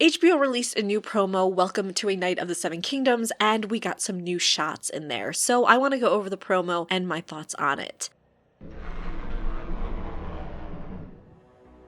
HBO released a new promo, Welcome to a Night of the Seven Kingdoms, and we got some new shots in there. So I want to go over the promo and my thoughts on it.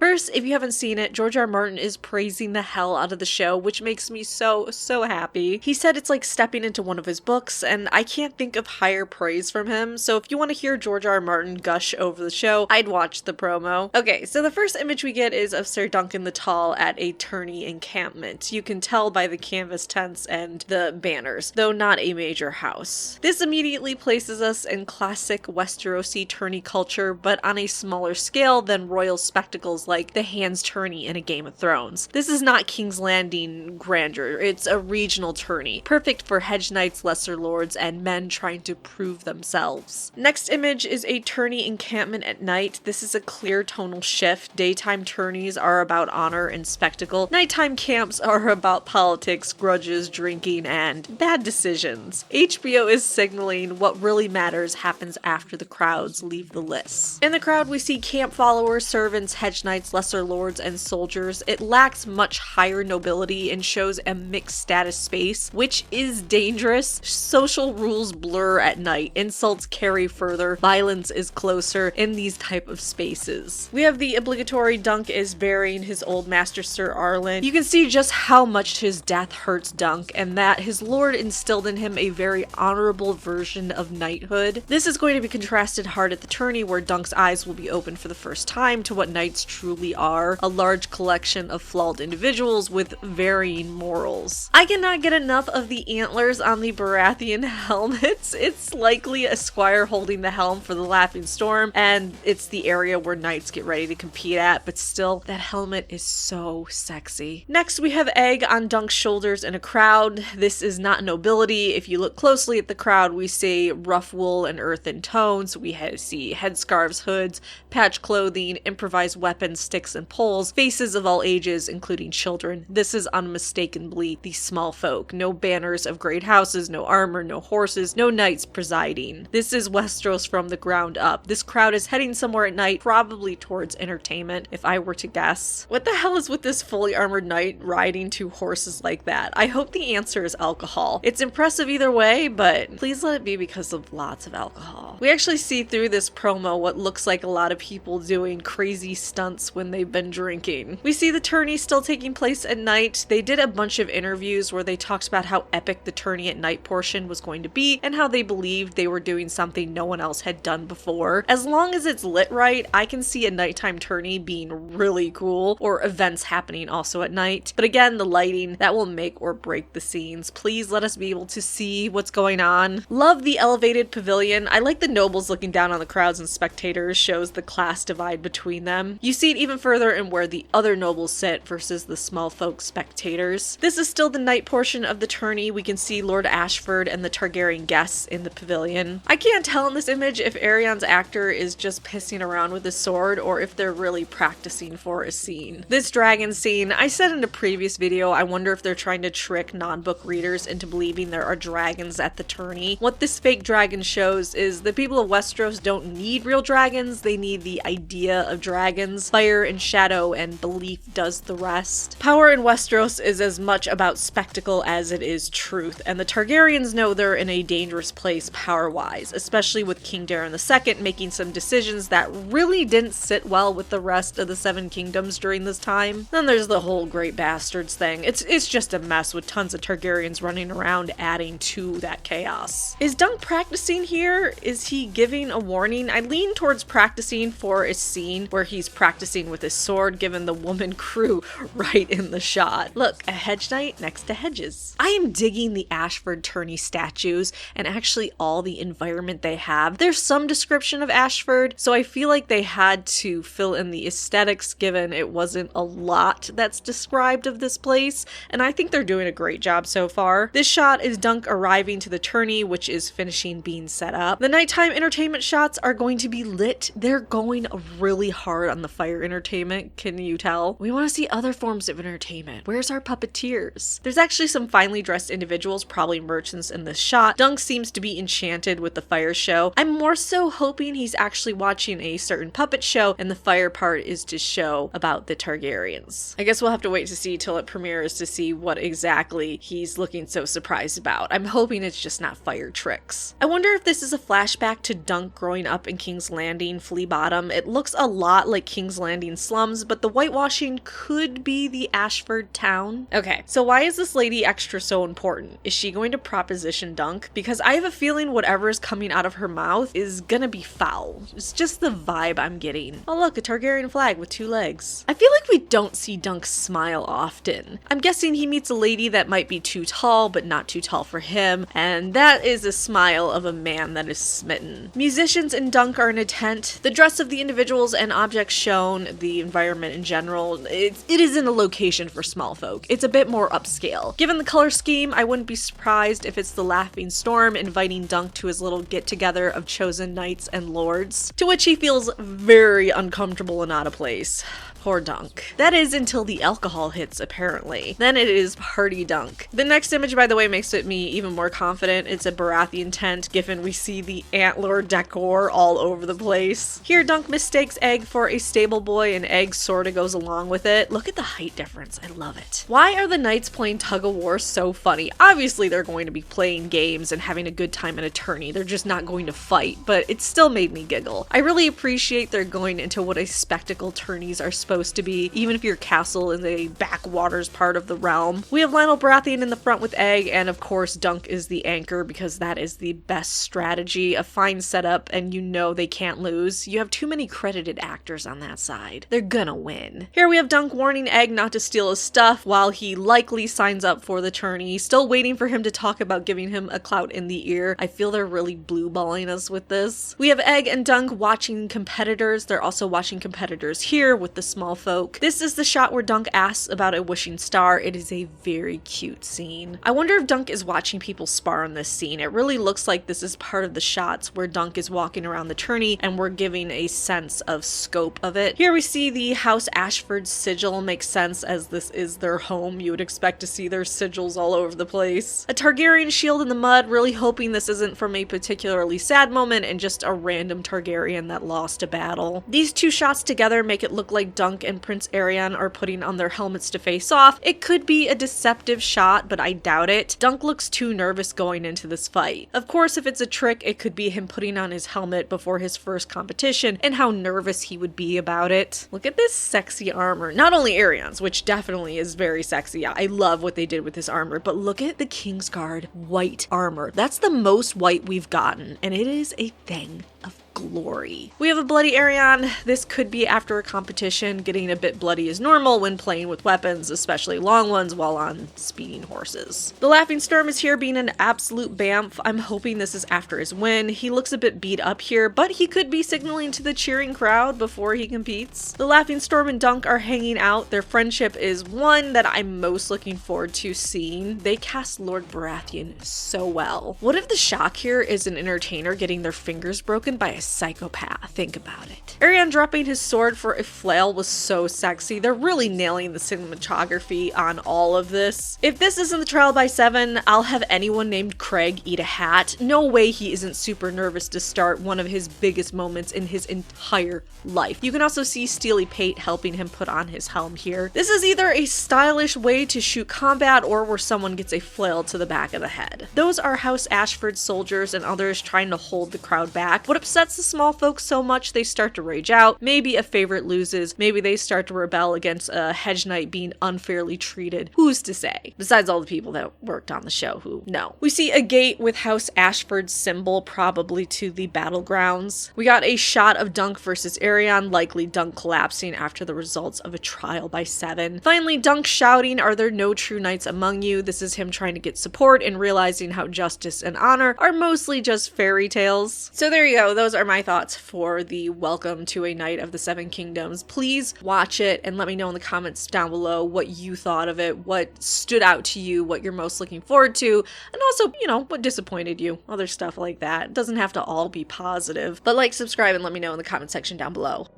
First, if you haven't seen it, George R. R. Martin is praising the hell out of the show, which makes me so happy. He said it's like stepping into one of his books, and I can't think of higher praise from him, so if you want to hear George R. R. Martin gush over the show, I'd watch the promo. Okay, so the first image we get is of Sir Duncan the Tall at a tourney encampment. You can tell by the canvas tents and the banners, though not a major house. This immediately places us in classic Westerosi tourney culture, but on a smaller scale than royal spectacles like the Hands Tourney in a Game of Thrones. This is not King's Landing grandeur, it's a regional tourney, perfect for hedge knights, lesser lords, and men trying to prove themselves. Next image is a tourney encampment at night. This is a clear tonal shift. Daytime tourneys are about honor and spectacle. Nighttime camps are about politics, grudges, drinking, and bad decisions. HBO is signaling what really matters happens after the crowds leave the lists. In the crowd, we see camp followers, servants, hedge knights, lesser lords, and soldiers. It lacks much higher nobility and shows a mixed status space, which is dangerous. Social rules blur at night, insults carry further, violence is closer in these type of spaces. We have the obligatory Dunk is burying his old master Sir Arlen. You can see just how much his death hurts Dunk, and that his lord instilled in him a very honorable version of knighthood. This is going to be contrasted hard at the tourney, where Dunk's eyes will be opened for the first time to what knights truly are, a large collection of flawed individuals with varying morals. I cannot get enough of the antlers on the Baratheon helmets. It's likely a squire holding the helm for the Laughing Storm, and it's the area where knights get ready to compete at, but still, that helmet is so sexy. Next, we have Egg on Dunk's shoulders in a crowd. This is not nobility. If you look closely at the crowd, we see rough wool and earthen tones. We see headscarves, hoods, patch clothing, improvised weapons, sticks and poles, faces of all ages, including children. This is unmistakably the small folk. No banners of great houses, no armor, no horses, no knights presiding. This is Westeros from the ground up. This crowd is heading somewhere at night, probably towards entertainment, if I were to guess. What the hell is with this fully armored knight riding two horses like that? I hope the answer is alcohol. It's impressive either way, but please let it be because of lots of alcohol. We actually see through this promo what looks like a lot of people doing crazy stunts when they've been drinking. We see the tourney still taking place at night. They did a bunch of interviews where they talked about how epic the tourney at night portion was going to be and how they believed they were doing something no one else had done before. As long as it's lit right, I can see a nighttime tourney being really cool, or events happening also at night. But again, the lighting, that will make or break the scenes. Please let us be able to see what's going on. Love the elevated pavilion. I like the nobles looking down on the crowds and spectators, shows the class divide between them. You see it even further in where the other nobles sit versus the small folk spectators. This is still the night portion of the tourney. We can see Lord Ashford and the Targaryen guests in the pavilion. I can't tell in this image if Aerion's actor is just pissing around with his sword or if they're really practicing for a scene. This dragon scene, I said in a previous video, I wonder if they're trying to trick non-book readers into believing there are dragons at the tourney. What this fake dragon shows is the people of Westeros don't need real dragons, they need the idea of dragons. Fire and shadow and belief does the rest. Power in Westeros is as much about spectacle as it is truth, and the Targaryens know they're in a dangerous place power-wise, especially with King Daeron II making some decisions that really didn't sit well with the rest of the Seven Kingdoms during this time. Then there's the whole Great Bastards thing. It's just a mess with tons of Targaryens running around adding to that chaos. Is Dunk practicing here? Is he giving a warning? I lean towards practicing for a scene where he's practicing with his sword, given the woman crew right in the shot. Look, a hedge knight next to hedges. I am digging the Ashford tourney statues and actually all the environment they have. There's some description of Ashford, so I feel like they had to fill in the aesthetics given it wasn't a lot that's described of this place, and I think they're doing a great job so far. This shot is Dunk arriving to the tourney, which is finishing being set up. The nighttime entertainment shots are going to be lit. They're going really hard on the fire entertainment, can you tell? We want to see other forms of entertainment. Where's our puppeteers? There's actually some finely dressed individuals, probably merchants in this shot. Dunk seems to be enchanted with the fire show. I'm more so hoping he's actually watching a certain puppet show and the fire part is to show about the Targaryens. I guess we'll have to wait to see till it premieres to see what exactly he's looking so surprised about. I'm hoping it's just not fire tricks. I wonder if this is a flashback to Dunk growing up in King's Landing, Flea Bottom. It looks a lot like King's Landing slums, but the whitewashing could be the Ashford town. Okay, so why is this lady extra so important? Is she going to proposition Dunk? Because I have a feeling whatever is coming out of her mouth is gonna be foul. It's just the vibe I'm getting. Oh look, a Targaryen flag with 2 legs. I feel like we don't see Dunk smile often. I'm guessing he meets a lady that might be too tall, but not too tall for him, and that is a smile of a man that is smitten. Musicians in Dunk are in a tent. The dress of the individuals and objects shown, the environment in general, it is in a location for small folk. It's a bit more upscale. Given the color scheme, I wouldn't be surprised if it's the Laughing Storm inviting Dunk to his little get-together of chosen knights and lords, to which he feels very uncomfortable and out of place. Poor Dunk. That is until the alcohol hits, apparently. Then it is party Dunk. The next image, by the way, makes me even more confident. It's a Baratheon tent, given we see the antler decor all over the place. Here, Dunk mistakes Egg for a stable boy, and Egg sorta goes along with it. Look at the height difference. I love it. Why are the knights playing tug-of-war so funny? Obviously, they're going to be playing games and having a good time at a tourney. They're just not going to fight, but it still made me giggle. I really appreciate they're going into what a spectacle tourneys are supposed to be, even if your castle is a backwaters part of the realm. We have Lionel Baratheon in the front with Egg, and of course Dunk is the anchor because that is the best strategy. A fine setup, and you know they can't lose. You have too many credited actors on that side. They're gonna win. Here we have Dunk warning Egg not to steal his stuff while he likely signs up for the tourney. Still waiting for him to talk about giving him a clout in the ear. I feel they're really blue-balling us with this. We have Egg and Dunk watching competitors. They're also watching competitors here with the small folk. This is the shot where Dunk asks about a wishing star. It is a very cute scene. I wonder if Dunk is watching people spar in this scene. It really looks like this is part of the shots where Dunk is walking around the tourney and we're giving a sense of scope of it. Here we see the House Ashford sigil. Makes sense as this is their home. You would expect to see their sigils all over the place. A Targaryen shield in the mud, really hoping this isn't from a particularly sad moment and just a random Targaryen that lost a battle. These 2 shots together make it look like Dunk and Prince Aerion are putting on their helmets to face off. It could be a deceptive shot, but I doubt it. Dunk looks too nervous going into this fight. Of course, if it's a trick, it could be him putting on his helmet before his first competition and how nervous he would be about it. Look at this sexy armor. Not only Aerion's, which definitely is very sexy. I love what they did with his armor, but look at the Kingsguard white armor. That's the most white we've gotten, and it is a thing of glory. We have a bloody Aerion. This could be after a competition. Getting a bit bloody is normal when playing with weapons, especially long ones, while on speeding horses. The Laughing Storm is here being an absolute bamf. I'm hoping this is after his win. He looks a bit beat up here, but he could be signaling to the cheering crowd before he competes. The Laughing Storm and Dunk are hanging out. Their friendship is one that I'm most looking forward to seeing. They cast Lord Baratheon so well. What if the shock here is an entertainer getting their fingers broken by a psychopath? Think about it. Aerion dropping his sword for a flail was so sexy. They're really nailing the cinematography on all of this. If this isn't the trial by 7, I'll have anyone named Craig eat a hat. No way he isn't super nervous to start one of his biggest moments in his entire life. You can also see Steely Pate helping him put on his helm here. This is either a stylish way to shoot combat or where someone gets a flail to the back of the head. Those are House Ashford soldiers and others trying to hold the crowd back. What upsets the small folks so much they start to rage out. Maybe a favorite loses. Maybe they start to rebel against a hedge knight being unfairly treated. Who's to say? Besides all the people that worked on the show who know. We see a gate with House Ashford's symbol, probably to the battlegrounds. We got a shot of Dunk versus Aerion, likely Dunk collapsing after the results of a trial by 7. Finally, Dunk shouting, "Are there no true knights among you?" This is him trying to get support and realizing how justice and honor are mostly just fairy tales. So there you go. Those are my thoughts for the Welcome to a Knight of the Seven Kingdoms. Please watch it and let me know in the comments down below what you thought of it, what stood out to you, what you're most looking forward to, and also, you know, what disappointed you, other stuff like that. It doesn't have to all be positive, but like, subscribe, and let me know in the comment section down below.